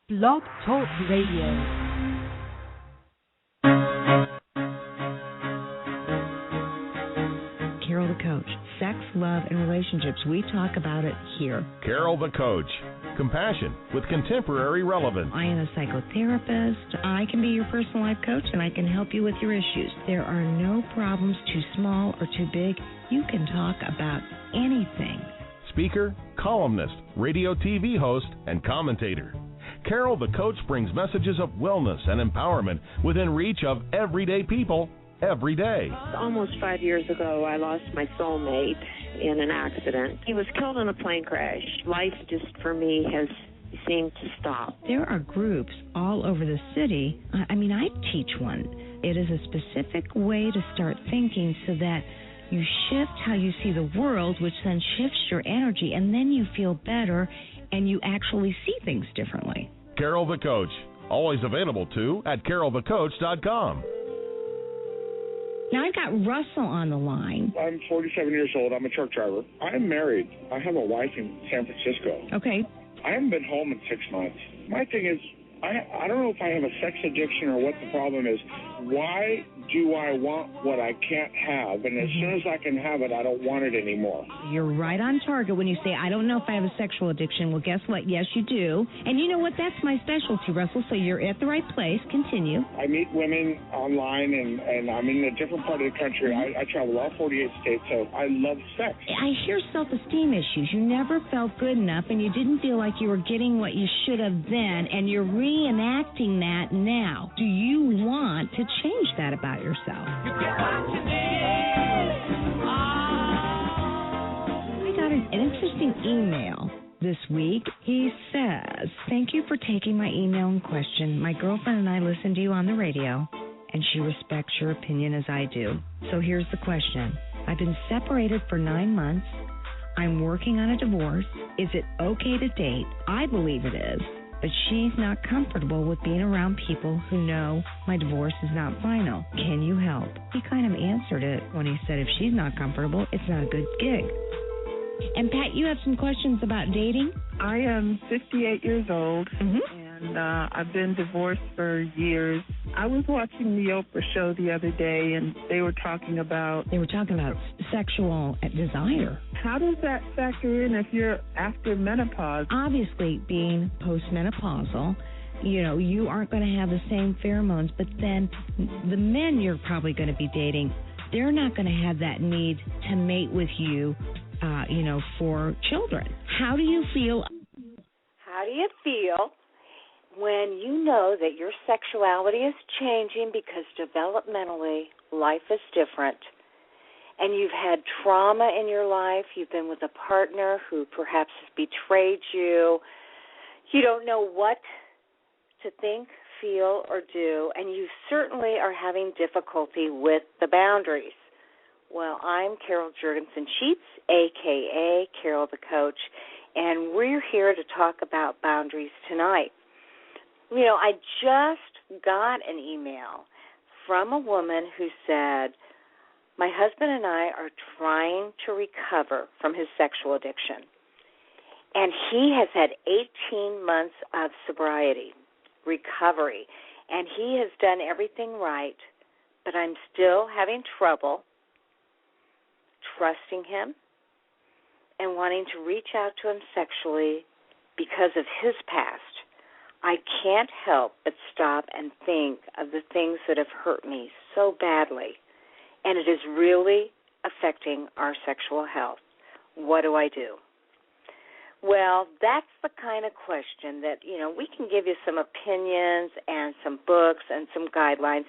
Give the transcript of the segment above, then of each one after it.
Blog Talk Radio. Carol the Coach. Sex, love, and relationships. We talk about it here. Carol the Coach. Compassion with contemporary relevance. I am a psychotherapist. I can be your personal life coach, and I can help you with your issues. There are no problems too small or too big. You can talk about anything. Speaker, columnist, radio TV host, and commentator. Carol the Coach brings messages of wellness and empowerment within reach of everyday people every day. Almost 5 years ago, I lost my soulmate in an accident. He was killed in a plane crash. Life just, for me, has seemed to stop. There are groups all over the city. I teach one. It is a specific way to start thinking so that you shift how you see the world, which then shifts your energy, and then you feel better and you actually see things differently. Carol the Coach, always available too at CaroltheCoach.com. Now, I've got Russell on the line. I'm 47 years old. I'm a truck driver. I'm married. I have a wife in San Francisco. Okay. I haven't been home in 6 months. My thing is, I don't know if I have a sex addiction or what the problem is. Why do I want what I can't have? And as soon as I can have it, I don't want it anymore. You're right on target when you say, I don't know if I have a sexual addiction. Well, guess what? Yes, you do. And you know what? That's my specialty, Russell, so you're at the right place. Continue. I meet women online, and I'm in a different part of the country. I travel all 48 states, so I love sex. I hear self-esteem issues. You never felt good enough, and you didn't feel like you were getting what you should have then, and you're reenacting that now. Do you want to change that about yourself? You get what you need. I got an interesting email this week. He says, thank you for taking my email in question. My girlfriend and I listen to you on the radio, and she respects your opinion as I do. So here's the question. I've been separated for 9 months. I'm working on a divorce. Is it okay to date? I believe it is. But she's not comfortable with being around people who know my divorce is not final. Can you help? He kind of answered it when he said if she's not comfortable, it's not a good gig. And Pat, you have some questions about dating? I am 58 years old, and I've been divorced for years. I was watching the Oprah show the other day, and they were talking about sexual desire. How does that factor in if you're after menopause? Obviously, being postmenopausal, you aren't going to have the same pheromones, but then the men you're probably going to be dating, they're not going to have that need to mate with you, for children. How do you feel? How do you feel when you know that your sexuality is changing because developmentally life is different, and you've had trauma in your life, you've been with a partner who perhaps has betrayed you, you don't know what to think, feel, or do, and you certainly are having difficulty with the boundaries. Well, I'm Carol Juergensen Sheets, a.k.a. Carol the Coach, and we're here to talk about boundaries tonight. I just got an email from a woman who said, my husband and I are trying to recover from his sexual addiction, and he has had 18 months of sobriety, recovery, and he has done everything right, but I'm still having trouble trusting him and wanting to reach out to him sexually because of his past. I can't help but stop and think of the things that have hurt me so badly, and it is really affecting our sexual health. What do I do? Well, that's the kind of question that, we can give you some opinions and some books and some guidelines.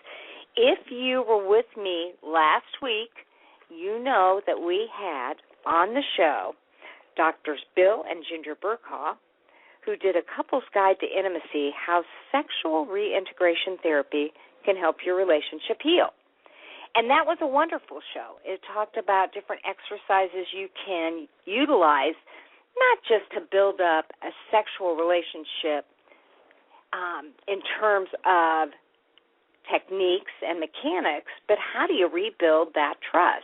If you were with me last week, you know that we had on the show Drs. Bill and Ginger Burkhaw, who did a couple's guide to intimacy, how sexual reintegration therapy can help your relationship heal. And that was a wonderful show. It talked about different exercises you can utilize, not just to build up a sexual relationship in terms of techniques and mechanics, but how do you rebuild that trust?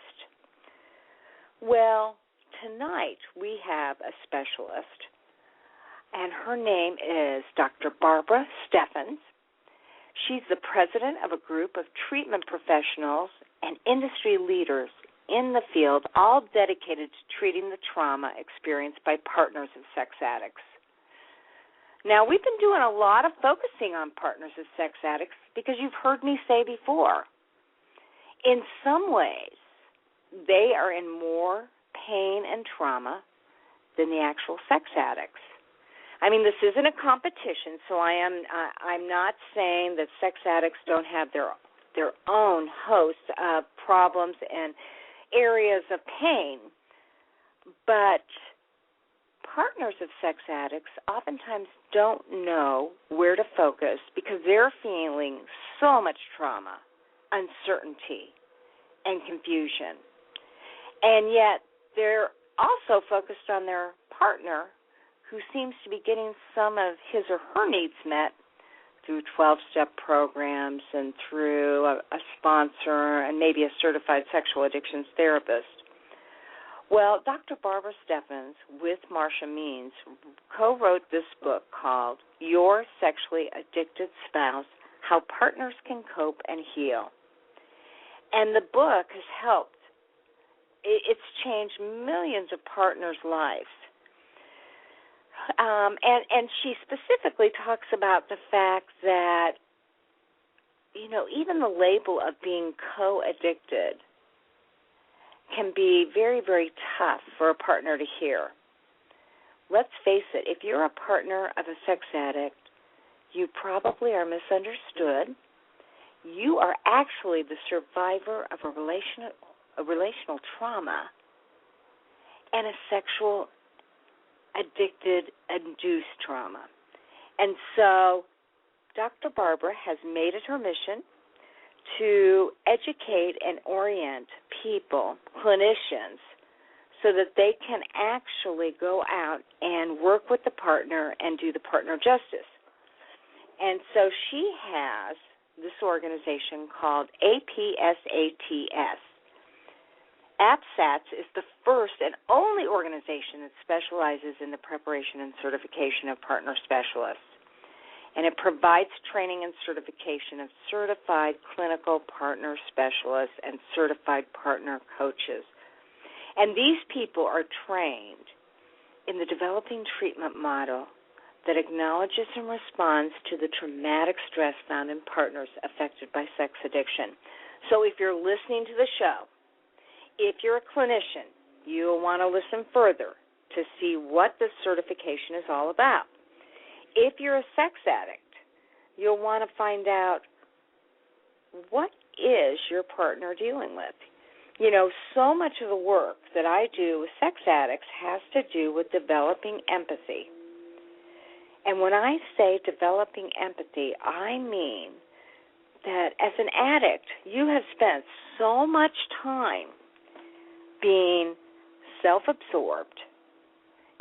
Well, tonight we have a specialist and her name is Dr. Barbara Steffen. She's the president of a group of treatment professionals and industry leaders in the field, all dedicated to treating the trauma experienced by partners of sex addicts. Now, we've been doing a lot of focusing on partners of sex addicts because you've heard me say before, in some ways, they are in more pain and trauma than the actual sex addicts. I mean, this isn't a competition, so I'm not saying that sex addicts don't have their own host of problems and areas of pain, but partners of sex addicts oftentimes don't know where to focus because they're feeling so much trauma, uncertainty, and confusion. And yet they're also focused on their partner who seems to be getting some of his or her needs met through 12-step programs and through a sponsor and maybe a certified sexual addictions therapist. Well, Dr. Barbara Steffen with Marsha Means co-wrote this book called Your Sexually Addicted Spouse, How Partners Can Cope and Heal. And the book has helped. It's changed millions of partners' lives. And she specifically talks about the fact that, you know, even the label of being co-addicted can be very, very tough for a partner to hear. Let's face it, if you're a partner of a sex addict, you probably are misunderstood. You are actually the survivor of a relational trauma and a sexual addicted-induced trauma. And so Dr. Barbara has made it her mission to educate and orient people, clinicians, so that they can actually go out and work with the partner and do the partner justice. And so she has this organization called APSATS. APSATS is the first and only organization that specializes in the preparation and certification of partner specialists. And it provides training and certification of certified clinical partner specialists and certified partner coaches. And these people are trained in the developing treatment model that acknowledges and responds to the traumatic stress found in partners affected by sex addiction. So if you're listening to the show, if you're a clinician, you'll want to listen further to see what this certification is all about. If you're a sex addict, you'll want to find out what is your partner dealing with. You know, so much of the work that I do with sex addicts has to do with developing empathy. And when I say developing empathy, I mean that as an addict, you have spent so much time being self-absorbed,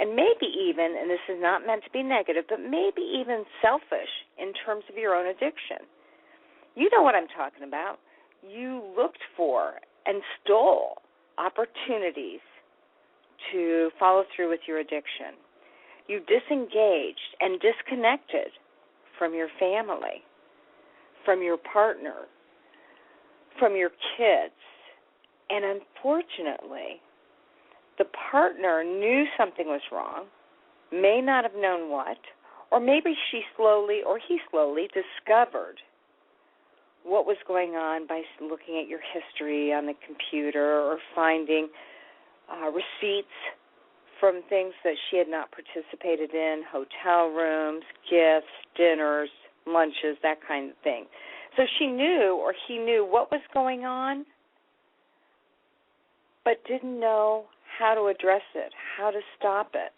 and maybe even, and this is not meant to be negative, but maybe even selfish in terms of your own addiction. You know what I'm talking about. You looked for and stole opportunities to follow through with your addiction. You disengaged and disconnected from your family, from your partner, from your kids. And unfortunately, the partner knew something was wrong, may not have known what, or maybe she slowly or he slowly discovered what was going on by looking at your history on the computer or finding receipts from things that she had not participated in, hotel rooms, gifts, dinners, lunches, that kind of thing. So she knew or he knew what was going on, but didn't know how to address it, how to stop it.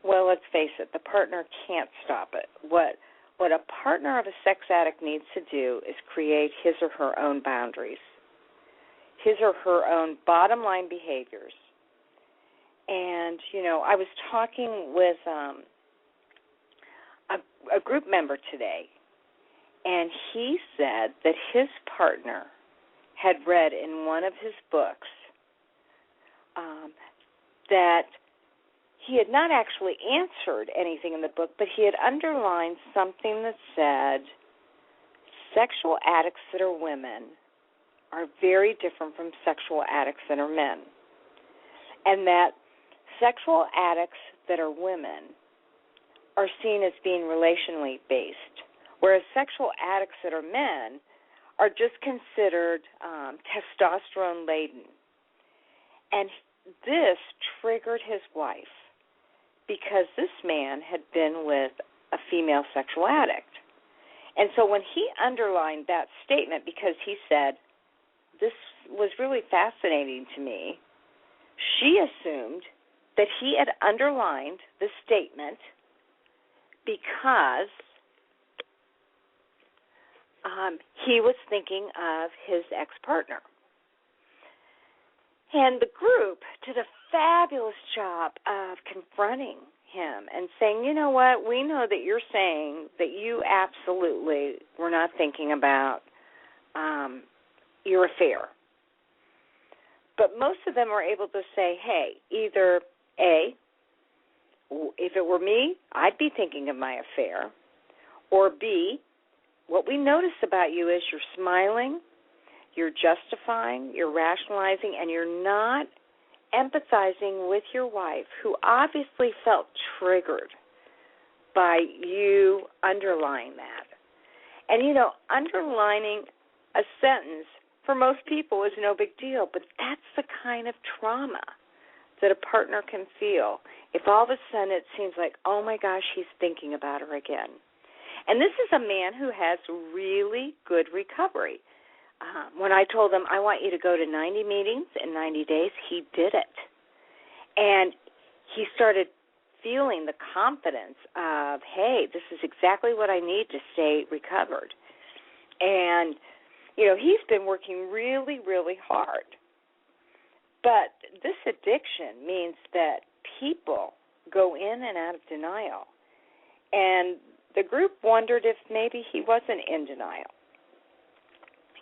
Well, let's face it, the partner can't stop it. What a partner of a sex addict needs to do is create his or her own boundaries, his or her own bottom line behaviors. And, you know, I was talking with a group member today, and he said that his partner had read in one of his books that he had not actually answered anything in the book, but he had underlined something that said, sexual addicts that are women are very different from sexual addicts that are men. And that sexual addicts that are women are seen as being relationally based, whereas sexual addicts that are men are just considered testosterone-laden. And this triggered his wife because this man had been with a female sexual addict. And so when he underlined that statement, because he said, this was really fascinating to me, she assumed that he had underlined the statement because he was thinking of his ex-partner. And the group did a fabulous job of confronting him and saying, you know what, we know that you're saying that you absolutely were not thinking about your affair. But most of them were able to say, hey, either A, if it were me, I'd be thinking of my affair, or B, what we notice about you is you're smiling, you're justifying, you're rationalizing, and you're not empathizing with your wife, who obviously felt triggered by you underlying that. And, you know, underlining a sentence for most people is no big deal, but that's the kind of trauma that a partner can feel if all of a sudden it seems like, oh, my gosh, he's thinking about her again. And this is a man who has really good recovery. When I told him, I want you to go to 90 meetings in 90 days, he did it. And he started feeling the confidence of, hey, this is exactly what I need to stay recovered. And, you know, he's been working really, really hard. But this addiction means that people go in and out of denial. And the group wondered if maybe he wasn't in denial.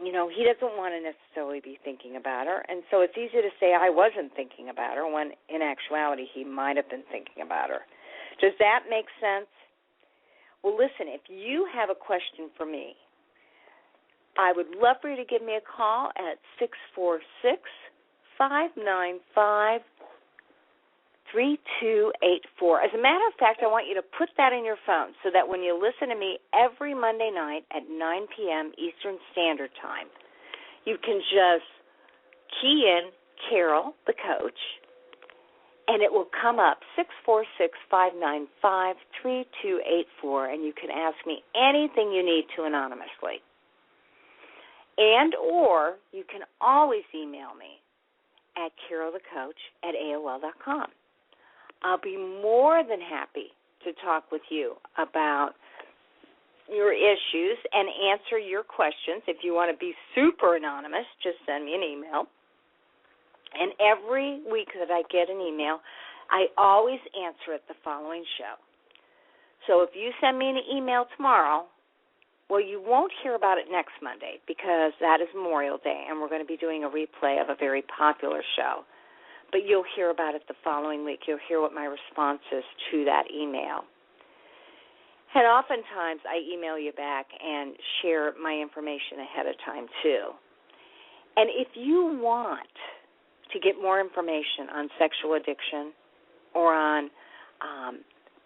You know, he doesn't want to necessarily be thinking about her, and so it's easy to say, I wasn't thinking about her, when in actuality he might have been thinking about her. Does that make sense? Well, listen, if you have a question for me, I would love for you to give me a call at 646-595-3284. As a matter of fact, I want you to put that in your phone so that when you listen to me every Monday night at 9 p.m. Eastern Standard Time, you can just key in Carol, the coach, and it will come up 646-595-3284, and you can ask me anything you need to anonymously. And or you can always email me at CaroltheCoach@AOL.com. I'll be more than happy to talk with you about your issues and answer your questions. If you want to be super anonymous, just send me an email. And every week that I get an email, I always answer it the following show. So if you send me an email tomorrow, well, you won't hear about it next Monday because that is Memorial Day, and we're going to be doing a replay of a very popular show. But you'll hear about it the following week. You'll hear what my response is to that email. And oftentimes I email you back and share my information ahead of time, too. And if you want to get more information on sexual addiction or on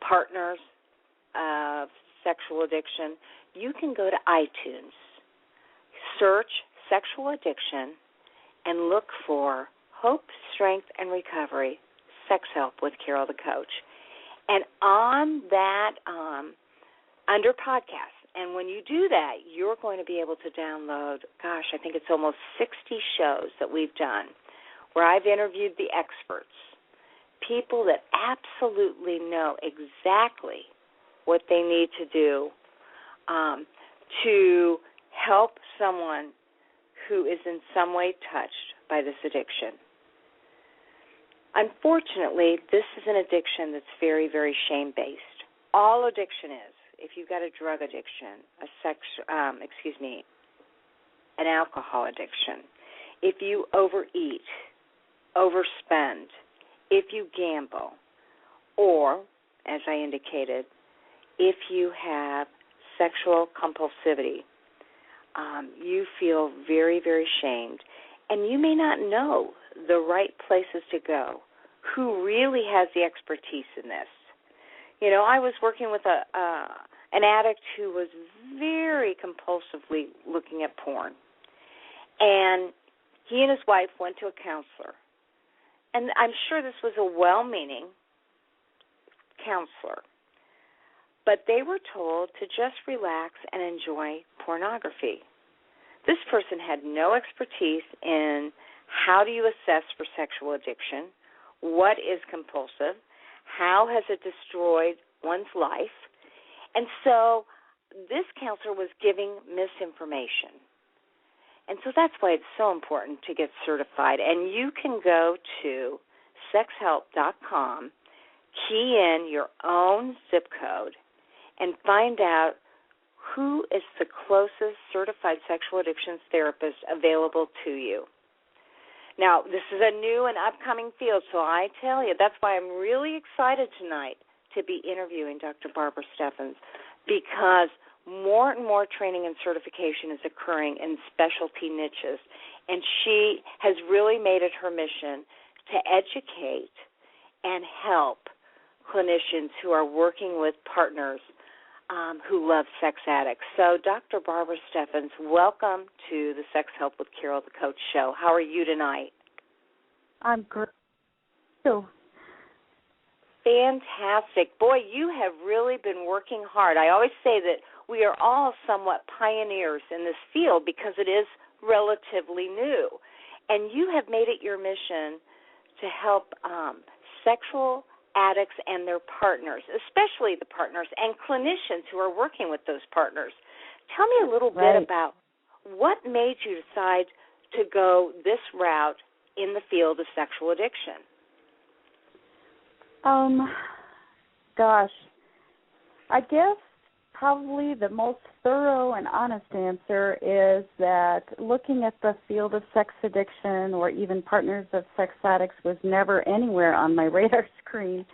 partners of sexual addiction, you can go to iTunes, search sexual addiction, and look for Hope, Strength, and Recovery, Sex Help with Carol the Coach. And on that, under podcasts, and when you do that, you're going to be able to download, I think it's almost 60 shows that we've done where I've interviewed the experts, people that absolutely know exactly what they need to do to help someone who is in some way touched by this addiction. Unfortunately, this is an addiction that's very, very shame-based. All addiction is. If you've got a drug addiction, an alcohol addiction, if you overeat, overspend, if you gamble, or, as I indicated, if you have sexual compulsivity, you feel very, very shamed, and you may not know the right places to go. Who really has the expertise in this? You know, I was working with an addict who was very compulsively looking at porn, and he and his wife went to a counselor, and I'm sure this was a well-meaning counselor, but they were told to just relax and enjoy pornography. This person had no expertise in how do you assess for sexual addiction, what is compulsive, how has it destroyed one's life, and so this counselor was giving misinformation. And so that's why it's so important to get certified. And you can go to sexhelp.com, key in your own zip code, and find out who is the closest certified sexual addictions therapist available to you. Now, this is a new and upcoming field, so I tell you, that's why I'm really excited tonight to be interviewing Dr. Barbara Steffens, because more and more training and certification is occurring in specialty niches, and she has really made it her mission to educate and help clinicians who are working with partners who love sex addicts. So, Dr. Barbara Steffens, welcome to the Sex Help with Carol the Coach show. How are you tonight? I'm great. So, fantastic. Boy, you have really been working hard. I always say that we are all somewhat pioneers in this field because it is relatively new. And you have made it your mission to help sexual addicts and their partners, especially the partners and clinicians who are working with those partners. Tell me a little bit about what made you decide to go this route in the field of sexual addiction. Gosh, I guess probably the most thorough and honest answer is that looking at the field of sex addiction or even partners of sex addicts was never anywhere on my radar screen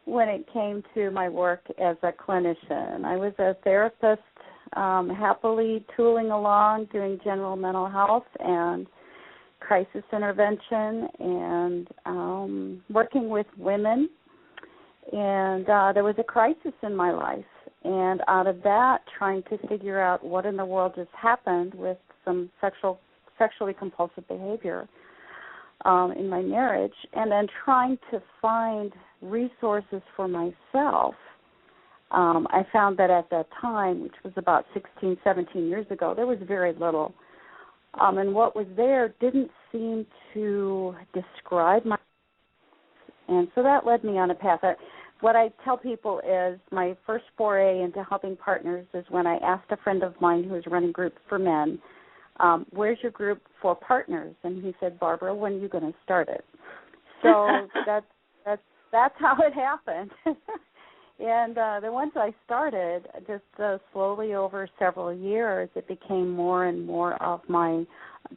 when it came to my work as a clinician. I was a therapist, happily tooling along, doing general mental health and crisis intervention and working with women. And there was a crisis in my life. And out of that, trying to figure out what in the world just happened with some sexually compulsive behavior in my marriage, and then trying to find resources for myself, I found that at that time, which was about 16, 17 years ago, there was very little. And what was there didn't seem to describe my. And so that led me on a path. What I tell people is my first foray into helping partners is when I asked a friend of mine who was running groups for men, where's your group for partners? And he said, Barbara, when are you going to start it? So that's how it happened. And then once I started, just slowly over several years, it became more and more of my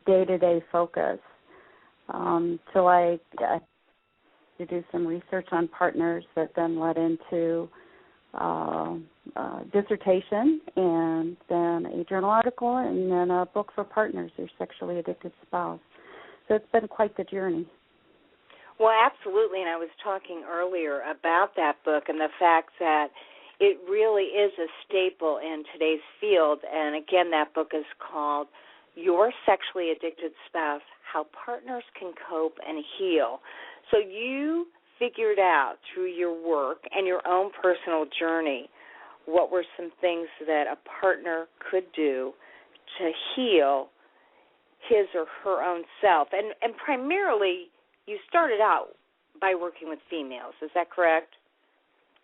day-to-day focus. So I to do some research on partners that then led into dissertation and then a journal article and then a book for partners, your sexually addicted spouse. So it's been quite the journey. Well, absolutely, and I was talking earlier about that book and the fact that it really is a staple in today's field. And again, that book is called Your Sexually Addicted Spouse, How Partners Can Cope and Heal. So you figured out through your work and your own personal journey what were some things that a partner could do to heal his or her own self. And primarily, you started out by working with females. Is that correct?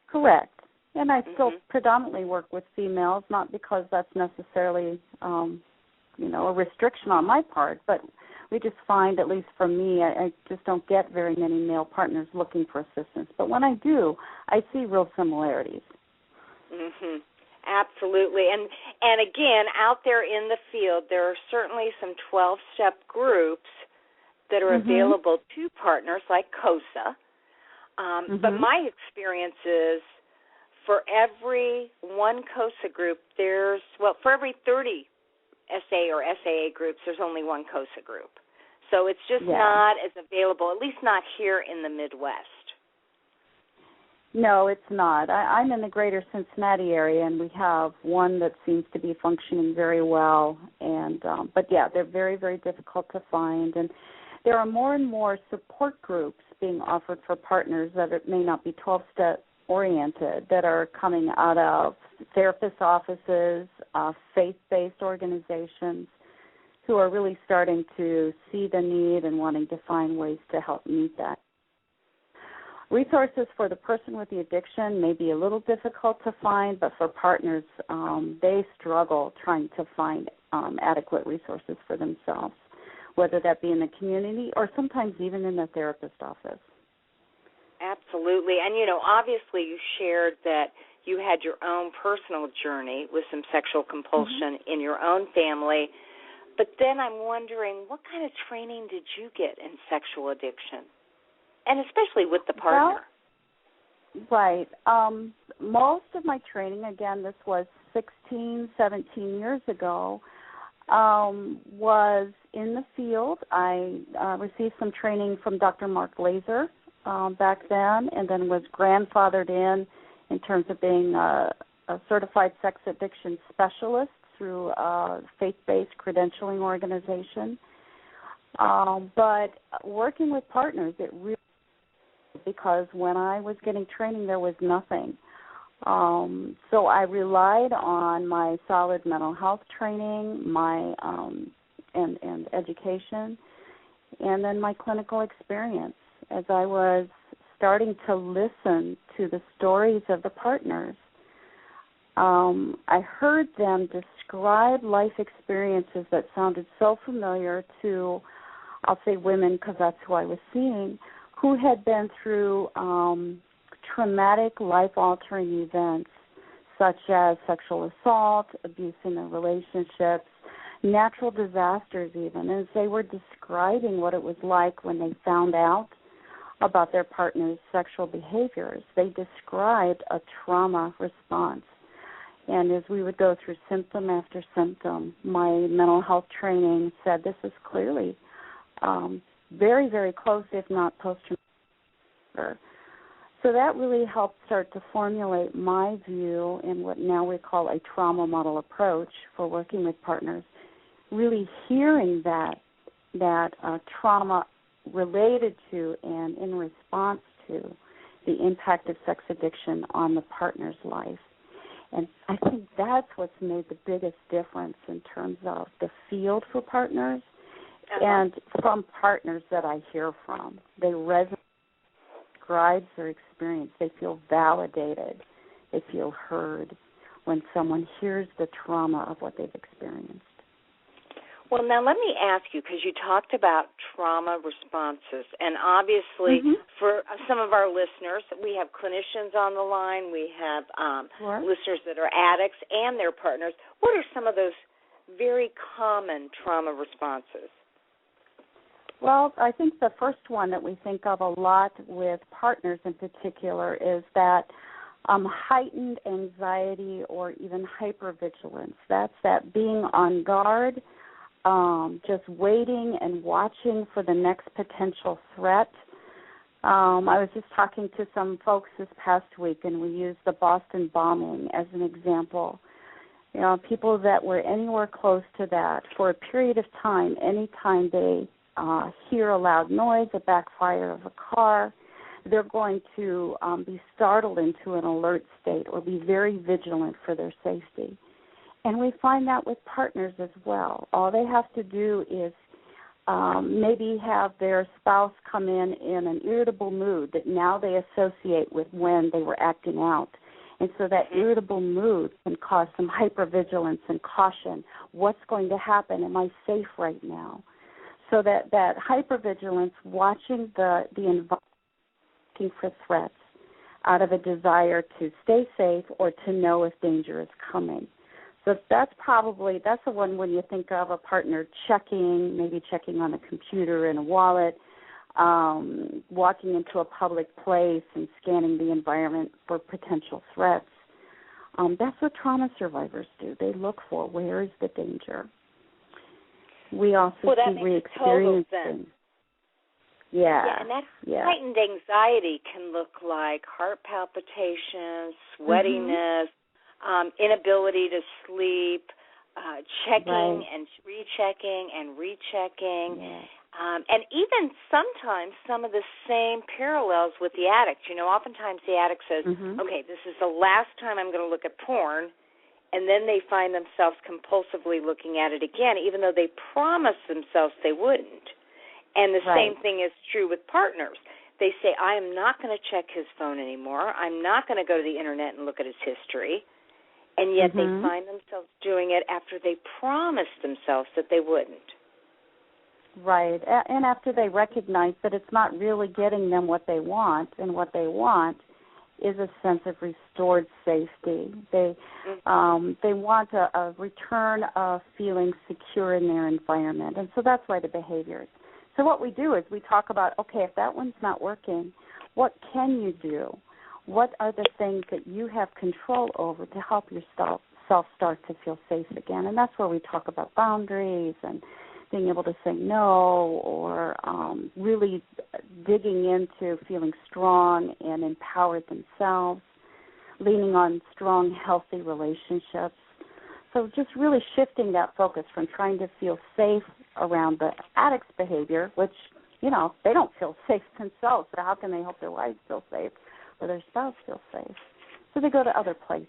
Correct. And I still predominantly work with females, not because that's necessarily, a restriction on my part, but we just find, at least for me, I just don't get very many male partners looking for assistance. But when I do, I see real similarities. Absolutely. And again, out there in the field, there are certainly some 12-step groups that are available to partners like COSA. But my experience is for every one COSA group, for every 30 SA or SAA groups, there's only one COSA group. So it's just not as available, at least not here in the Midwest. No, it's not. I'm in the greater Cincinnati area, and we have one that seems to be functioning very well. And but, they're very, very difficult to find. And there are more and more support groups being offered for partners that it may not be 12-step oriented, that are coming out of therapist offices, faith-based organizations, who are really starting to see the need and wanting to find ways to help meet that. Resources for the person with the addiction may be a little difficult to find, but for partners, they struggle trying to find adequate resources for themselves, whether that be in the community or sometimes even in the therapist office. Absolutely. And, obviously you shared that you had your own personal journey with some sexual compulsion in your own family. But then I'm wondering, what kind of training did you get in sexual addiction? And especially with the partner. Well, right. Most of my training, again, this was 16, 17 years ago, was in the field. I received some training from Dr. Mark Laser back then, and then was grandfathered in terms of being a certified sex addiction specialist through a faith-based credentialing organization. But working with partners, it really, because when I was getting training, there was nothing. So I relied on my solid mental health training, my and education, and then my clinical experience as I was starting to listen to the stories of the partners. I heard them describe life experiences that sounded so familiar to, I'll say women because that's who I was seeing, who had been through traumatic, life-altering events such as sexual assault, abuse in their relationships, natural disasters even. As they were describing what it was like when they found out about their partner's sexual behaviors, they described a trauma response. And as we would go through symptom after symptom, my mental health training said this is clearly very, very close, if not post-traumatic. So that really helped start to formulate my view in what now we call a trauma model approach for working with partners, really hearing that trauma related to and in response to the impact of sex addiction on the partner's life. And I think that's what's made the biggest difference in terms of the field for partners and from partners that I hear from. They resonate, describe their experience. They feel validated. They feel heard when someone hears the trauma of what they've experienced. Well, now let me ask you, because you talked about trauma responses, and obviously for some of our listeners, we have clinicians on the line, we have listeners that are addicts and their partners. What are some of those very common trauma responses? Well, I think the first one that we think of a lot with partners in particular is that heightened anxiety or even hypervigilance. That's that being on guard, just waiting and watching for the next potential threat. I was just talking to some folks this past week, and we used the Boston bombing as an example. You know, people that were anywhere close to that for a period of time, anytime they hear a loud noise, a backfire of a car, they're going to be startled into an alert state or be very vigilant for their safety. And we find that with partners as well. All they have to do is maybe have their spouse come in an irritable mood that now they associate with when they were acting out. And so that irritable mood can cause some hypervigilance and caution. What's going to happen? Am I safe right now? So that hypervigilance, watching the environment, looking for threats out of a desire to stay safe or to know if danger is coming. So that's the one when you think of a partner maybe checking on a computer and a wallet, walking into a public place and scanning the environment for potential threats. That's what trauma survivors do. They look for where is the danger. We also see re-experiencing. Yeah, and that heightened anxiety can look like heart palpitations, sweatiness, inability to sleep, checking and rechecking and rechecking. Yeah. And even sometimes some of the same parallels with the addict. You know, oftentimes the addict says, okay, this is the last time I'm going to look at porn, and then they find themselves compulsively looking at it again, even though they promised themselves they wouldn't. And the same thing is true with partners. They say, I am not going to check his phone anymore. I'm not going to go to the Internet and look at his history. And yet they find themselves doing it after they promised themselves that they wouldn't. Right, and after they recognize that it's not really getting them what they want, and what they want is a sense of restored safety. They want a return of feeling secure in their environment, and so that's why the behaviors. So what we do is we talk about, okay, if that one's not working, what can you do? What are the things that you have control over to help yourself start to feel safe again? And that's where we talk about boundaries and being able to say no, or really digging into feeling strong and empowered themselves, leaning on strong, healthy relationships. So just really shifting that focus from trying to feel safe around the addict's behavior, which, you know, they don't feel safe themselves, so how can they help their wives feel safe or their spouse feel safe? So they go to other places.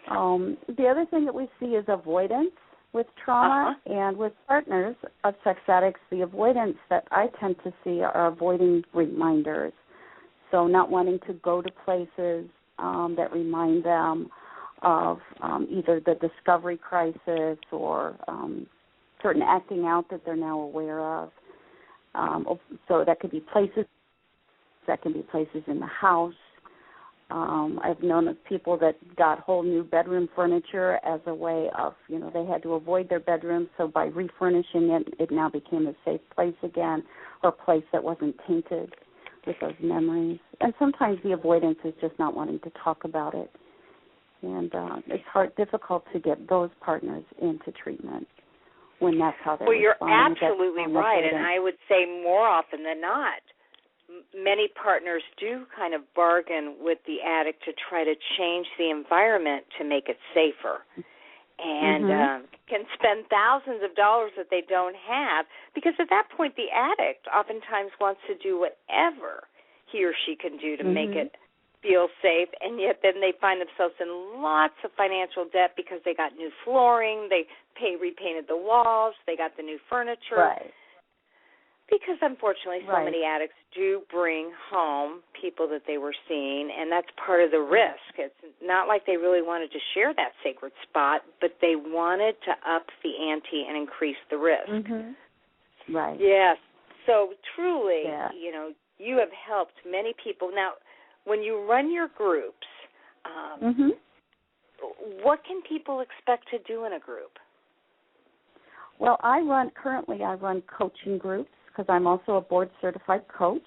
The other thing that we see is avoidance with trauma, and with partners of sex addicts, the avoidance that I tend to see are avoiding reminders. So not wanting to go to places that remind them of either the discovery crisis or certain acting out that they're now aware of. So that could be places, that can be places in the house. I've known of people that got whole new bedroom furniture as a way of, you know, they had to avoid their bedroom, so by refurnishing it, it now became a safe place again, or a place that wasn't tainted with those memories. And sometimes the avoidance is just not wanting to talk about it. And it's difficult to get those partners into treatment when that's how they're responding. Well, you're absolutely right, avoidance. And I would say more often than not, many partners do kind of bargain with the addict to try to change the environment to make it safer, and can spend thousands of dollars that they don't have, because at that point the addict oftentimes wants to do whatever he or she can do to make it feel safe, and yet then they find themselves in lots of financial debt because they got new flooring, they repainted the walls, they got the new furniture. Right. Because, unfortunately, so many addicts do bring home people that they were seeing, and that's part of the risk. It's not like they really wanted to share that sacred spot, but they wanted to up the ante and increase the risk. Right. Yes. So, truly, you know, you have helped many people. Now, when you run your groups, what can people expect to do in a group? Well, I run coaching groups, because I'm also a board-certified coach,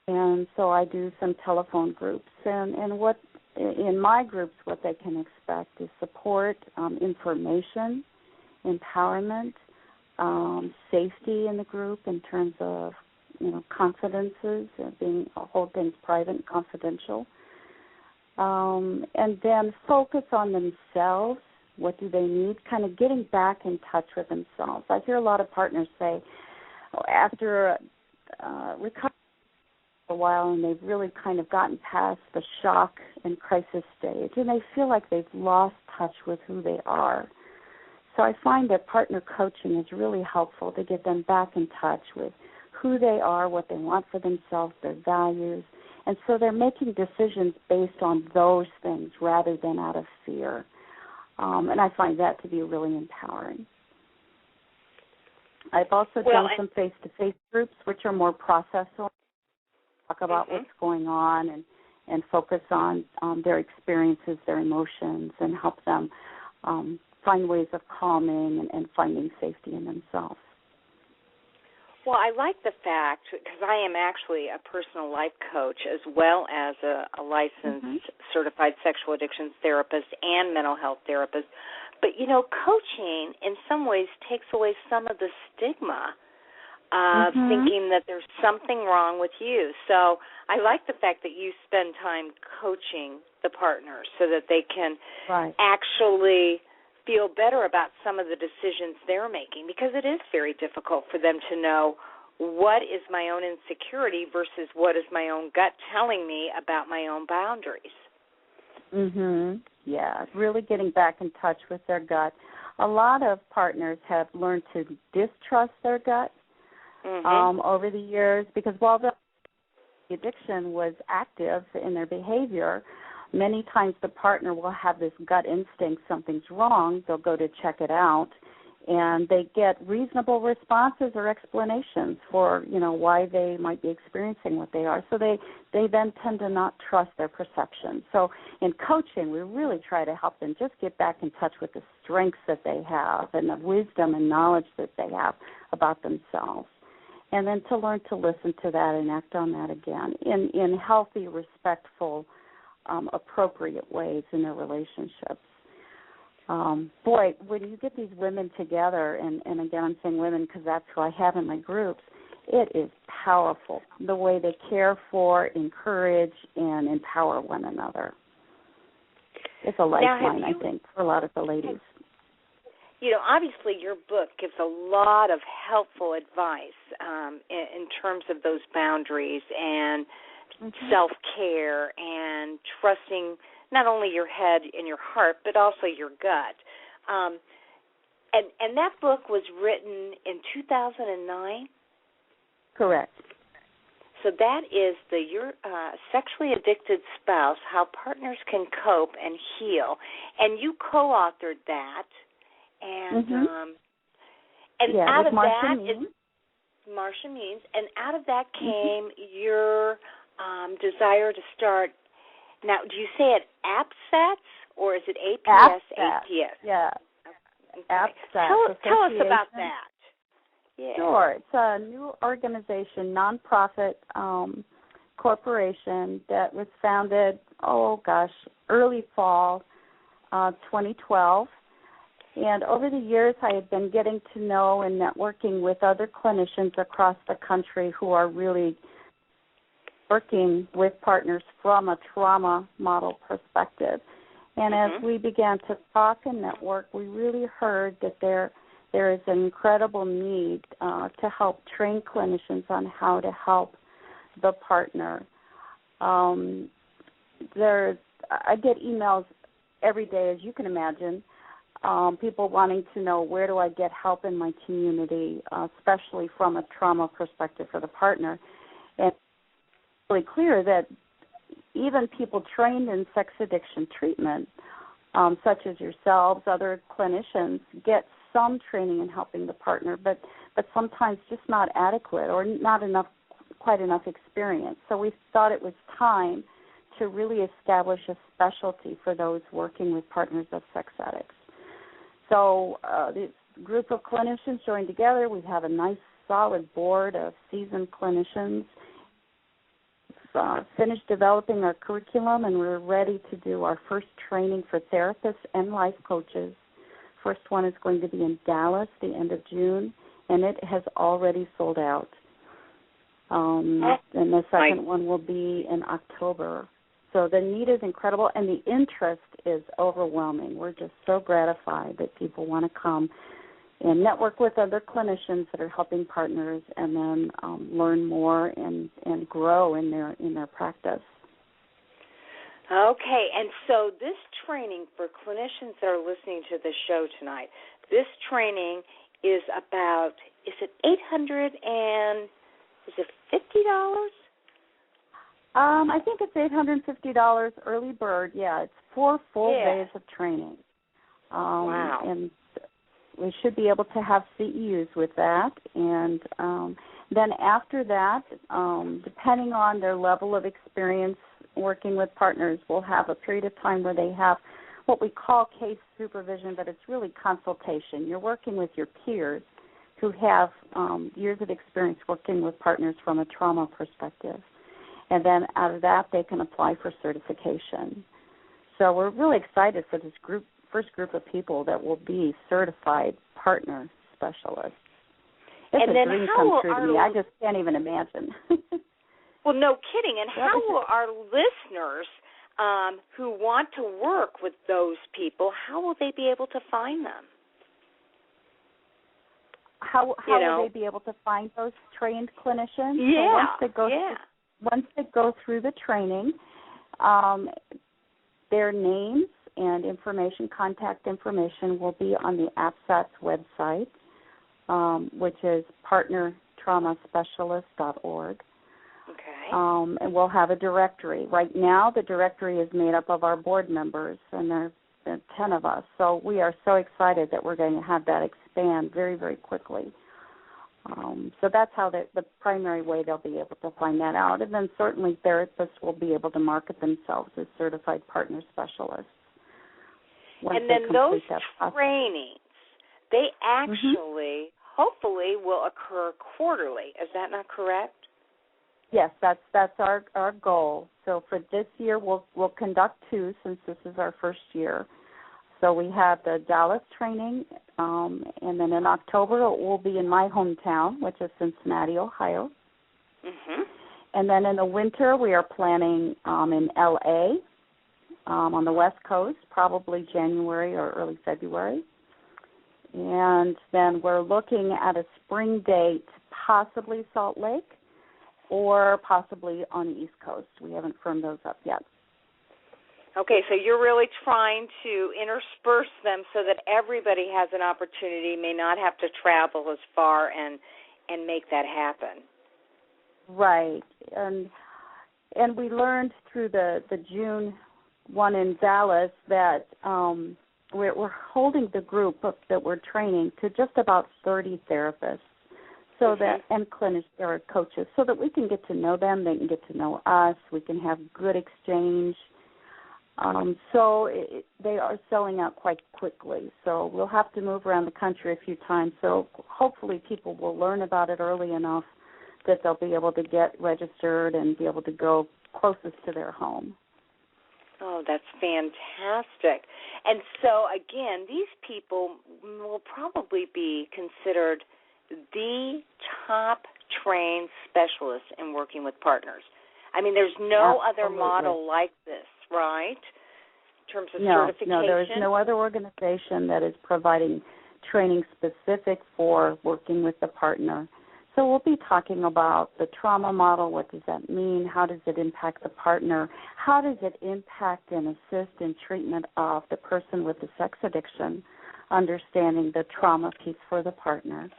and so I do some telephone groups. And what in my groups, what they can expect is support, information, empowerment, safety in the group in terms of, you know, confidences, hold things private and confidential, and then focus on themselves. What do they need? Kind of getting back in touch with themselves. I hear a lot of partners say, after recovery for a while, and they've really kind of gotten past the shock and crisis stage, and they feel like they've lost touch with who they are. So I find that partner coaching is really helpful to get them back in touch with who they are, what they want for themselves, their values, and so they're making decisions based on those things rather than out of fear. And I find that to be really empowering. I've also done some face-to-face groups, which are more process-oriented, talk about what's going on and focus on their experiences, their emotions, and help them find ways of calming and finding safety in themselves. Well, I like the fact, because I am actually a personal life coach as well as a licensed certified sexual addictions therapist and mental health therapist. But, coaching in some ways takes away some of the stigma of thinking that there's something wrong with you. So I like the fact that you spend time coaching the partners so that they can actually feel better about some of the decisions they're making, because it is very difficult for them to know what is my own insecurity versus what is my own gut telling me about my own boundaries. Yeah, really getting back in touch with their gut. A lot of partners have learned to distrust their gut over the years, because while the addiction was active in their behavior, many times the partner will have this gut instinct, something's wrong. They'll go to check it out, and they get reasonable responses or explanations for, why they might be experiencing what they are. So they then tend to not trust their perception. So in coaching, we really try to help them just get back in touch with the strengths that they have and the wisdom and knowledge that they have about themselves, and then to learn to listen to that and act on that again in healthy, respectful, appropriate ways in their relationships. Boy, when you get these women together, and again I'm saying women because that's who I have in my groups, it is powerful the way they care for, encourage, and empower one another. It's a lifeline, I think, for a lot of the ladies. Obviously your book gives a lot of helpful advice in terms of those boundaries and self-care and trusting not only your head and your heart, but also your gut. And that book was written in 2009? Correct. So that is Your Sexually Addicted Spouse, How Partners Can Cope and Heal. And you co-authored that. And out of that is Marsha Means. And out of that came your desire to start. Now, do you say it APSATS or is it APS? APS. Yeah. Okay. APSATS. Tell us about that. Yeah. Sure. It's a new organization, nonprofit corporation that was founded, early fall 2012. And over the years, I had been getting to know and networking with other clinicians across the country who are really working with partners from a trauma model perspective. And as we began to talk and network, we really heard that there is an incredible need to help train clinicians on how to help the partner. I get emails every day, as you can imagine, people wanting to know, where do I get help in my community, especially from a trauma perspective for the partner. And it's really clear that even people trained in sex addiction treatment, such as yourselves, other clinicians, get some training in helping the partner, but sometimes just not adequate or not quite enough experience. So we thought it was time to really establish a specialty for those working with partners of sex addicts. So this group of clinicians joined together. We have a nice, solid board of seasoned clinicians. Finished developing our curriculum, and we're ready to do our first training for therapists and life coaches. First one is going to be in Dallas the end of June, and it has already sold out. And the second one will be in October. So the need is incredible, and the interest is overwhelming. We're just so gratified that people want to come and network with other clinicians that are helping partners, and then learn more and grow in their practice. Okay, and so this training for clinicians that are listening to the show tonight, this training is about, is it $850? I think it's $850 early bird. Yeah, it's 4 full days of training. Wow. And we should be able to have CEUs with that. And then after that, depending on their level of experience working with partners, we'll have a period of time where they have what we call case supervision, but it's really consultation. You're working with your peers who have years of experience working with partners from a trauma perspective. And then out of that, they can apply for certification. So we're really excited for this first group of people that will be certified partner specialists. It's and a then dream come true to me. I just can't even imagine. Well, no kidding. And how will our listeners who want to work with those people, how will they be able to find them? How will they be able to find those trained clinicians? Yeah, once they go through the training, their names and information, contact information, will be on the APSAT's website, which is partnertraumaspecialist.org. Okay. And we'll have a directory. Right now, the directory is made up of our board members, and there are 10 of us. So we are so excited that we're going to have that expand very, very quickly. So that's how the primary way they'll be able to find that out. And then certainly therapists will be able to market themselves as certified partner specialists. And then those trainings, they actually, hopefully, will occur quarterly. Is that not correct? Yes, that's our goal. So for this year, we'll conduct 2 since this is our first year. So we have the Dallas training, and then in October it will be in my hometown, which is Cincinnati, Ohio. Mm-hmm. And then in the winter we are planning in L.A. On the West Coast, probably January or early February. And then we're looking at a spring date, possibly Salt Lake, or possibly on the East Coast. We haven't firmed those up yet. Okay, so you're really trying to intersperse them so that everybody has an opportunity, may not have to travel as far and make that happen. Right. And we learned through the June one in Dallas that we're holding the group that we're training to just about 30 therapists. So that, and clinicians or coaches, so that we can get to know them, they can get to know us, we can have good exchange. They are selling out quite quickly. So we'll have to move around the country a few times. So hopefully people will learn about it early enough that they'll be able to get registered and be able to go closest to their home. Oh, that's fantastic. And so, again, these people will probably be considered the top trained specialists in working with partners. I mean, there's no other model like this, right, in terms of certification? No, there is no other organization that is providing training specific for working with the partner. So we'll be talking about the trauma model. What does that mean? How does it impact the partner? How does it impact and assist in treatment of the person with the sex addiction, understanding the trauma piece for the partner.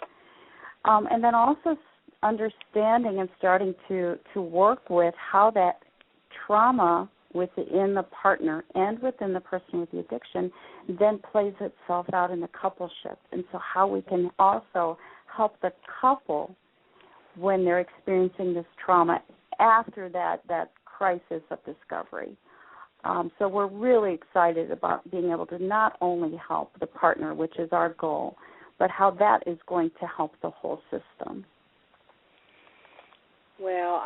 And then also understanding and starting to work with how that trauma within the partner and within the person with the addiction then plays itself out in the coupleship. And so how we can also help the couple when they're experiencing this trauma after that crisis of discovery. So we're really excited about being able to not only help the partner, which is our goal, but how that is going to help the whole system. Well,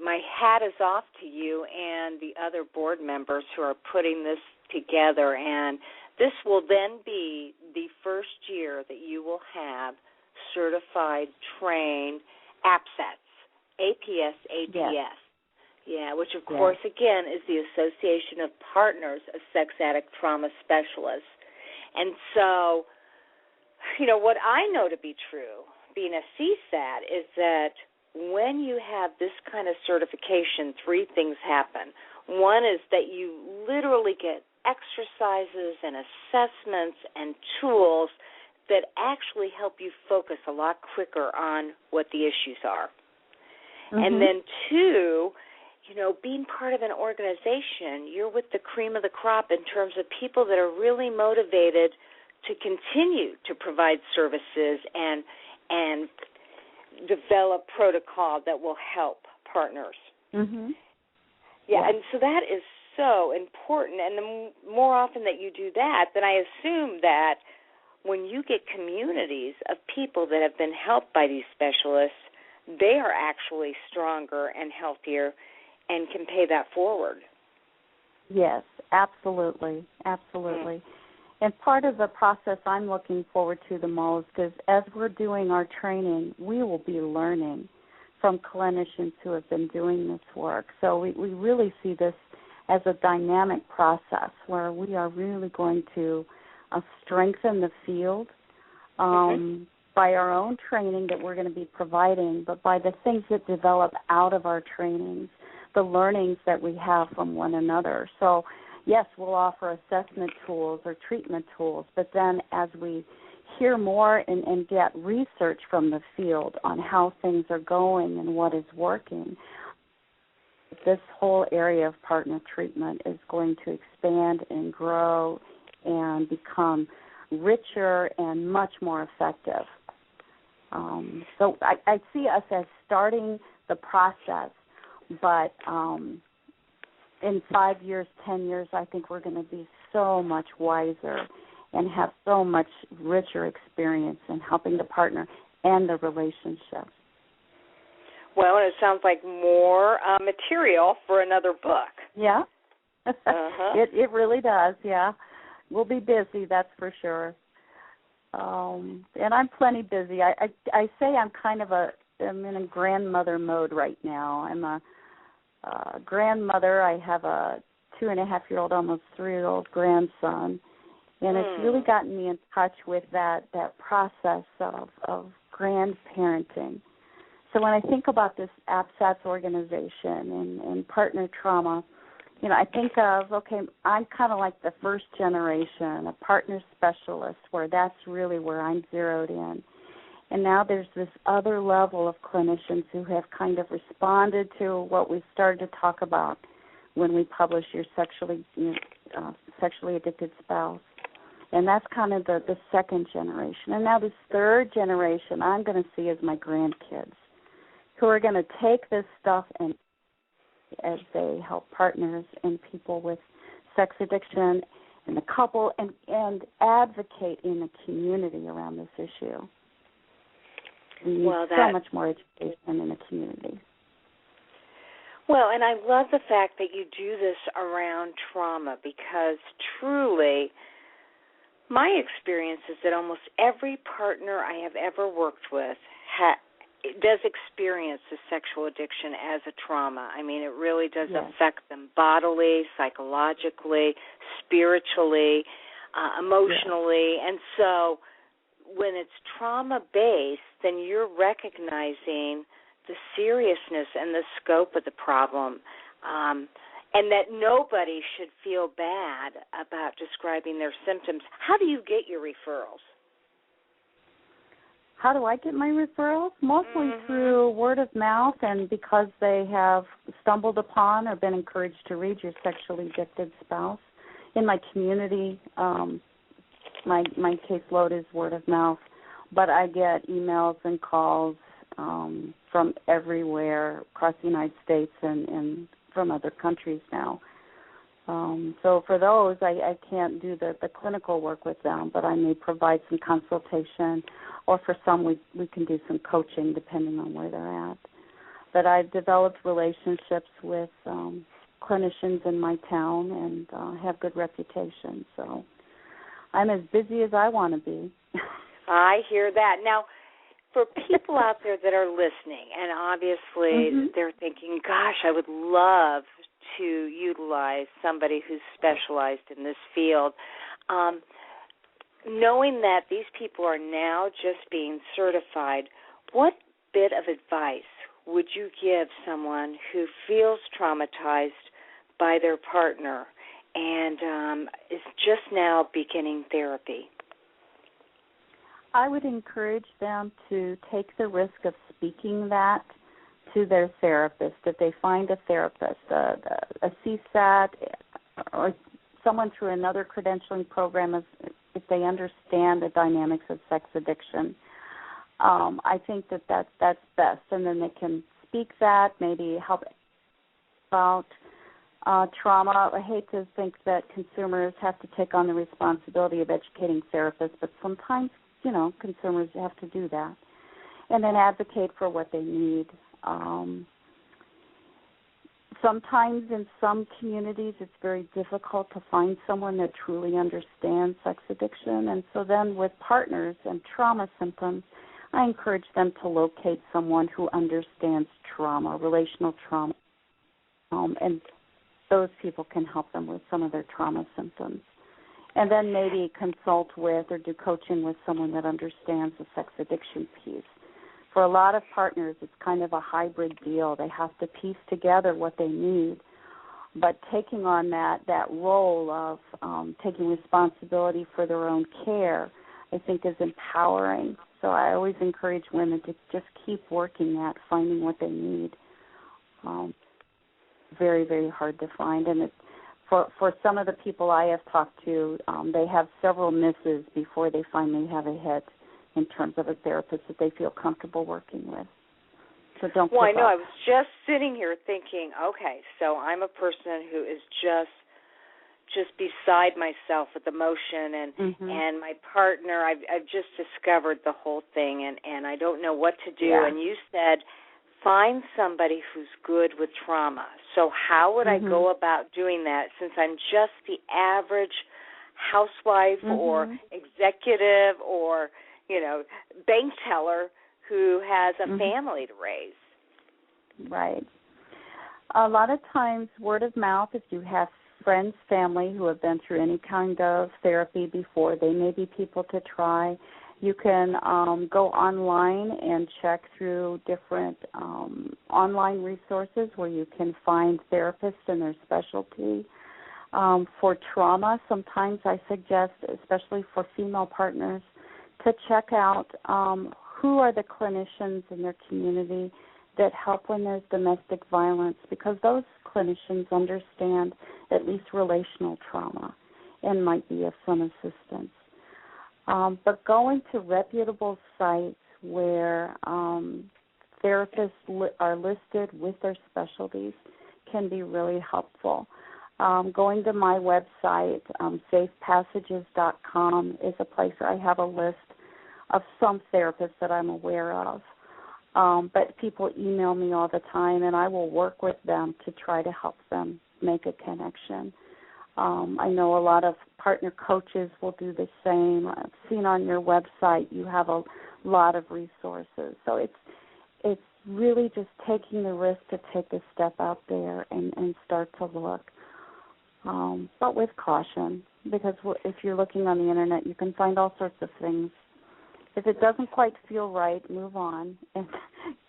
my hat is off to you and the other board members who are putting this together, and this will then be the first year that you will have certified, trained APSATs, APS, ATS. Yes. Yeah, which, of course, again, is the Association of Partners of Sex Addict Trauma Specialists. And so, what I know to be true, being a CSAT, is that when you have this kind of certification, 3 things happen. One is that you literally get exercises and assessments and tools that actually help you focus a lot quicker on what the issues are. Mm-hmm. And then 2, being part of an organization, you're with the cream of the crop in terms of people that are really motivated to continue to provide services and develop protocol that will help partners. Mm-hmm. Yeah, and so that is so important. And the more often that you do that, then I assume that when you get communities of people that have been helped by these specialists, they are actually stronger and healthier and can pay that forward. Yes, absolutely, absolutely. And part of the process I'm looking forward to the most is as we're doing our training, we will be learning from clinicians who have been doing this work. So we really see this as a dynamic process where we are really going to strengthen the field by our own training that we're going to be providing, but by the things that develop out of our trainings, the learnings that we have from one another. So, yes, we'll offer assessment tools or treatment tools, but then as we hear more and get research from the field on how things are going and what is working, this whole area of partner treatment is going to expand and grow and become richer and much more effective. So I see us as starting the process, but in 5 years, 10 years, I think we're going to be so much wiser and have so much richer experience in helping the partner and the relationship. Well, and it sounds like more material for another book. Yeah, it really does, yeah. We'll be busy, that's for sure. And I'm plenty busy. I say I'm in a grandmother mode right now. I'm a grandmother. I have a 2.5-year-old, almost 3-year-old grandson, and it's really gotten me in touch with that process of grandparenting. So when I think about this APSATS organization and partner trauma, I think of, okay, I'm kind of like the first generation, a partner specialist, where that's really where I'm zeroed in. And now there's this other level of clinicians who have kind of responded to what we started to talk about when we published your sexually addicted spouse. And that's kind of the second generation. And now this third generation I'm going to see as my grandkids, who are going to take this stuff and as they help partners and people with sex addiction and the couple and advocate in the community around this issue. We need so much more education in the community. Well, and I love the fact that you do this around trauma because truly my experience is that almost every partner I have ever worked with does experience the sexual addiction as a trauma. I mean, it really does affect them bodily, psychologically, spiritually, emotionally. And so when it's trauma-based, then you're recognizing the seriousness and the scope of the problem, and that nobody should feel bad about describing their symptoms. How do you get your referrals? How do I get my referrals? Mostly through word of mouth and because they have stumbled upon or been encouraged to read your sexually addicted spouse. In my community, my caseload is word of mouth, but I get emails and calls from everywhere across the United States and from other countries now. So for those, I can't do the clinical work with them, but I may provide some consultation, or for some we can do some coaching depending on where they're at. But I've developed relationships with clinicians in my town and have good reputation. So I'm as busy as I want to be. I hear that. Now, for people out there that are listening, and obviously they're thinking, gosh, I would love to utilize somebody who's specialized in this field, knowing that these people are now just being certified, what bit of advice would you give someone who feels traumatized by their partner and is just now beginning therapy? I would encourage them to take the risk of speaking that to their therapist. If they find a therapist, a CSAT, or someone through another credentialing program, if they understand the dynamics of sex addiction, I think that's best. And then they can speak that, maybe help about trauma. I hate to think that consumers have to take on the responsibility of educating therapists, but sometimes, consumers have to do that. And then advocate for what they need. Sometimes in some communities it's very difficult to find someone that truly understands sex addiction. And so then with partners and trauma symptoms, I encourage them to locate someone who understands trauma, relational trauma, and those people can help them with some of their trauma symptoms. And then maybe consult with or do coaching with someone that understands the sex addiction piece. For a lot of partners, it's kind of a hybrid deal. They have to piece together what they need. But taking on that role of taking responsibility for their own care, I think is empowering. So I always encourage women to just keep working at finding what they need. Very, very hard to find. And for some of the people I have talked to, they have several misses before they finally have a hit in terms of a therapist that they feel comfortable working with. So don't give up. I know. I was just sitting here thinking, okay, so I'm a person who is just beside myself with emotion, and my partner, I've just discovered the whole thing, and I don't know what to do. Yeah. And you said, find somebody who's good with trauma. So how would I go about doing that, since I'm just the average housewife or executive or, bank teller who has a family to raise? Right. A lot of times word of mouth, if you have friends, family who have been through any kind of therapy before, they may be people to try. You can go online and check through different online resources where you can find therapists in their specialty. For trauma, sometimes I suggest, especially for female partners, to check out who are the clinicians in their community that help when there's domestic violence, because those clinicians understand at least relational trauma and might be of some assistance. But going to reputable sites where therapists are listed with their specialties can be really helpful. Going to my website, safepassages.com, is a place where I have a list of some therapists that I'm aware of. But people email me all the time, and I will work with them to try to help them make a connection. I know a lot of partner coaches will do the same. I've seen on your website you have a lot of resources. So it's really just taking the risk to take a step out there and start to look. But with caution, because if you're looking on the Internet, you can find all sorts of things. If it doesn't quite feel right, move on and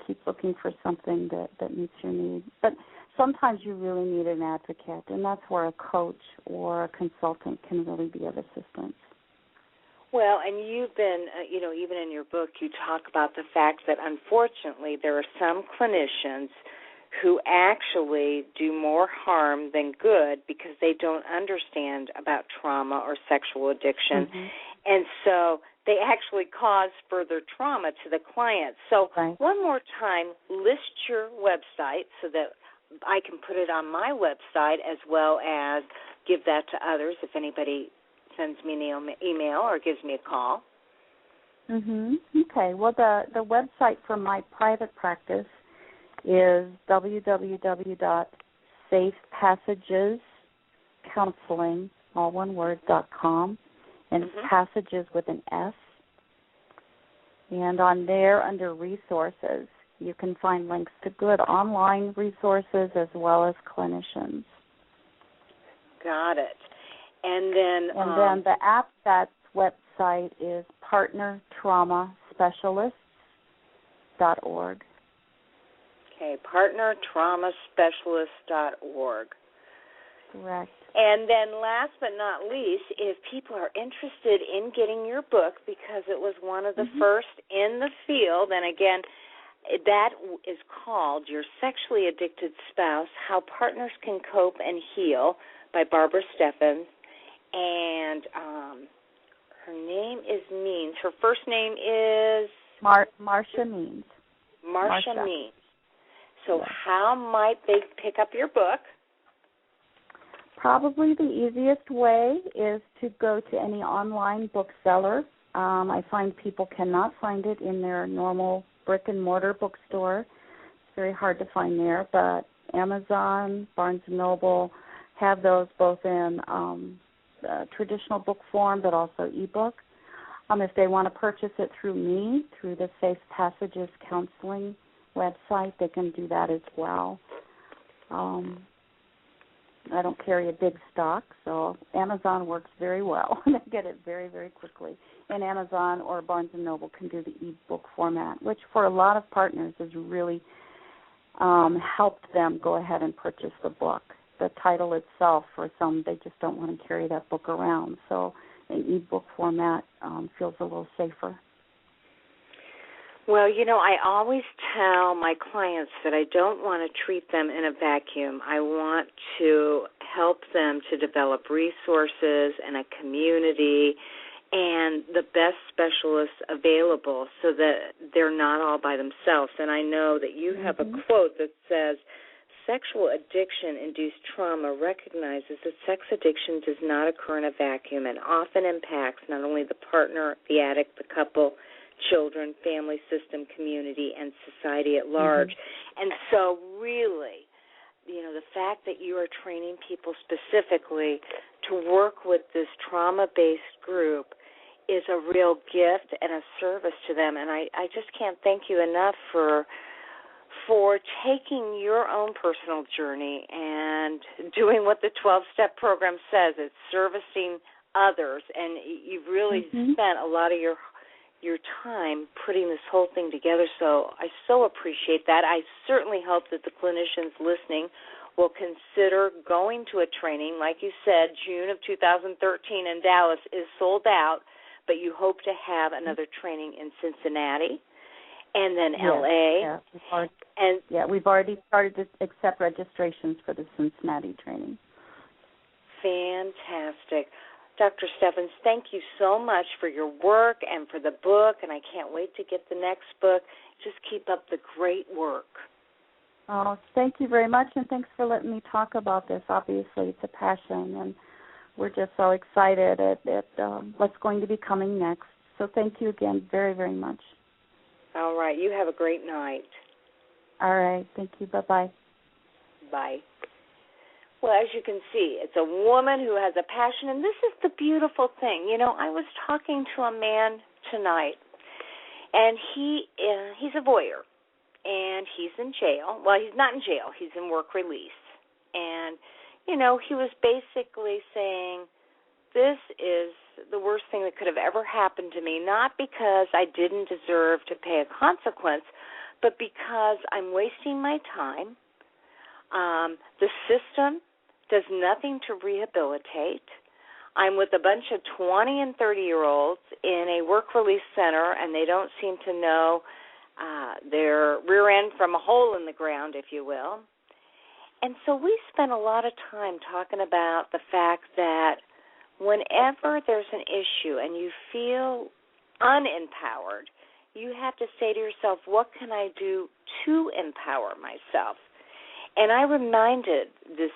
keep looking for something that meets your need. But sometimes you really need an advocate, and that's where a coach or a consultant can really be of assistance. Well, and you've been, even in your book, you talk about the fact that, unfortunately, there are some clinicians who actually do more harm than good because they don't understand about trauma or sexual addiction. And so they actually cause further trauma to the client. So one more time, list your website so that I can put it on my website as well as give that to others if anybody sends me an email or gives me a call. Okay. Well, the website for my private practice is www.safepassagescounseling, all one word, .com, and it's passages with an S. And on there, under resources, you can find links to good online resources as well as clinicians. Got it. And then the app, that website is partnertraumaspecialists.org. Okay, partnertraumaspecialist.org. Correct. And then last but not least, if people are interested in getting your book, because it was one of the first in the field, and again, that is called Your Sexually Addicted Spouse, How Partners Can Cope and Heal by Barbara Steffen. And her name is Means. Her first name is? Marsha Means. Marsha Means. So how might they pick up your book? Probably the easiest way is to go to any online bookseller. I find people cannot find it in their normal brick-and-mortar bookstore. It's very hard to find there, but Amazon, Barnes & Noble have those both in traditional book form but also ebook. If they want to purchase it through me, through the Safe Passages Counseling website, they can do that as well. I don't carry a big stock, so Amazon works very well. They get it very, very quickly. And Amazon or Barnes & Noble can do the ebook format, which for a lot of partners has really helped them go ahead and purchase the book. The title itself, for some, they just don't want to carry that book around. So an ebook format feels a little safer. Well, I always tell my clients that I don't want to treat them in a vacuum. I want to help them to develop resources and a community and the best specialists available so that they're not all by themselves. And I know that you have a quote that says, sexual addiction-induced trauma recognizes that sex addiction does not occur in a vacuum and often impacts not only the partner, the addict, the couple, children, family system, community, and society at large. And so really, the fact that you are training people specifically to work with this trauma-based group is a real gift and a service to them. And I just can't thank you enough for taking your own personal journey and doing what the 12-step program says. It's servicing others, and you've really spent a lot of your time putting this whole thing together, so I so appreciate that. I certainly hope that the clinicians listening will consider going to a training. Like you said, June of 2013 in Dallas is sold out, but you hope to have another training in Cincinnati and then L.A. We've already started to accept registrations for the Cincinnati training. Fantastic. Dr. Steffens, thank you so much for your work and for the book, and I can't wait to get the next book. Just keep up the great work. Oh, thank you very much, and thanks for letting me talk about this. Obviously, it's a passion, and we're just so excited at what's going to be coming next. So thank you again very, very much. All right. You have a great night. All right. Thank you. Bye-bye. Bye. Well, as you can see, it's a woman who has a passion, and this is the beautiful thing. I was talking to a man tonight, and he's a voyeur, and he's in jail. Well, he's not in jail. He's in work release. And, he was basically saying, this is the worst thing that could have ever happened to me, not because I didn't deserve to pay a consequence, but because I'm wasting my time. The system does nothing to rehabilitate. I'm with a bunch of 20 and 30-year-olds in a work release center, and they don't seem to know their rear end from a hole in the ground, if you will. And so we spent a lot of time talking about the fact that whenever there's an issue and you feel unempowered, you have to say to yourself, what can I do to empower myself? And I reminded this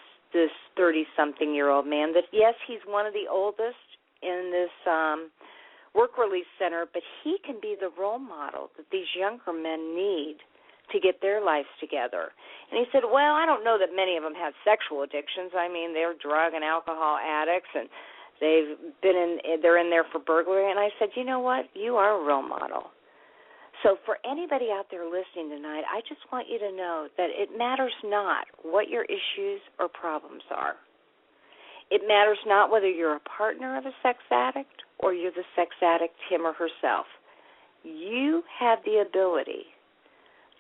30-something-year-old man that, yes, he's one of the oldest in this work release center, but he can be the role model that these younger men need to get their lives together. And he said, well, I don't know that many of them have sexual addictions. I mean, they're drug and alcohol addicts, and they're in there for burglary. And I said, you know what? You are a role model. So for anybody out there listening tonight, I just want you to know that it matters not what your issues or problems are. It matters not whether you're a partner of a sex addict or you're the sex addict, him or herself. You have the ability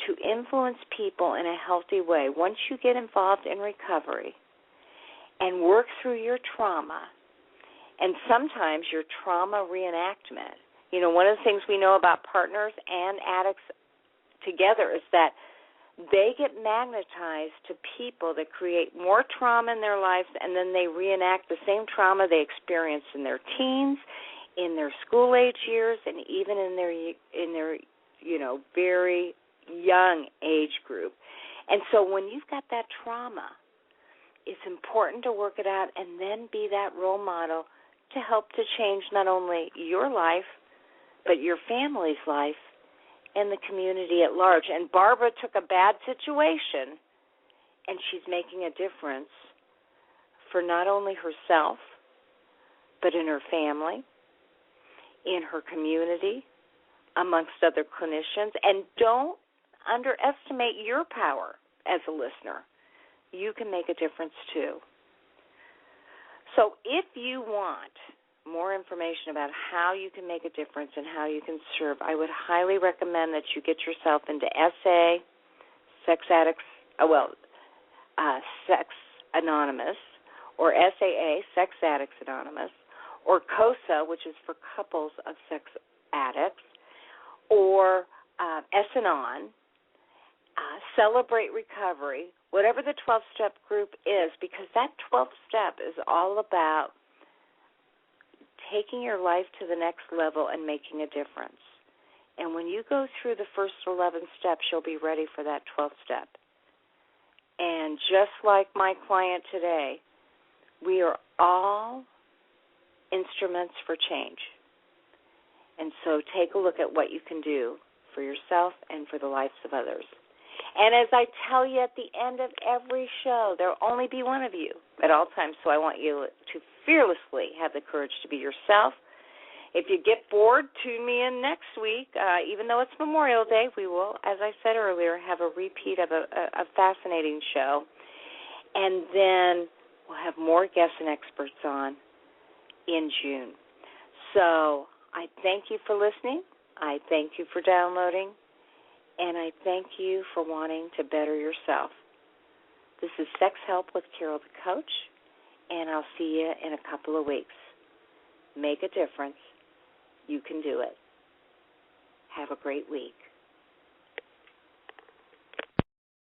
to influence people in a healthy way once you get involved in recovery and work through your trauma and sometimes your trauma reenactment. One of the things we know about partners and addicts together is that they get magnetized to people that create more trauma in their lives, and then they reenact the same trauma they experienced in their teens, in their school-age years, and even in their very young age group. And so when you've got that trauma it's important to work it out and then be that role model to help to change not only your life, but your family's life and the community at large. And Barbara took a bad situation, and she's making a difference for not only herself, but in her family, in her community, amongst other clinicians. And don't underestimate your power as a listener. You can make a difference too. So if you want more information about how you can make a difference and how you can serve, I would highly recommend that you get yourself into SA, Sex Anonymous, or SAA, Sex Addicts Anonymous, or COSA, which is for couples of sex addicts, or S-Anon, Celebrate Recovery, whatever the 12-step group is, because that 12th step is all about taking your life to the next level and making a difference. And when you go through the first 11 steps, you'll be ready for that 12th step. And just like my client today, we are all instruments for change. And so take a look at what you can do for yourself and for the lives of others. And as I tell you at the end of every show, there will only be one of you at all times, so I want you to fearlessly have the courage to be yourself. If you get bored, tune me in next week. Even though it's Memorial Day, we will, as I said earlier, have a repeat of a fascinating show. And then we'll have more guests and experts on in June. So I thank you for listening. I thank you for downloading. And I thank you for wanting to better yourself. This is Sex Help with Carol the Coach, and I'll see you in a couple of weeks. Make a difference. You can do it. Have a great week.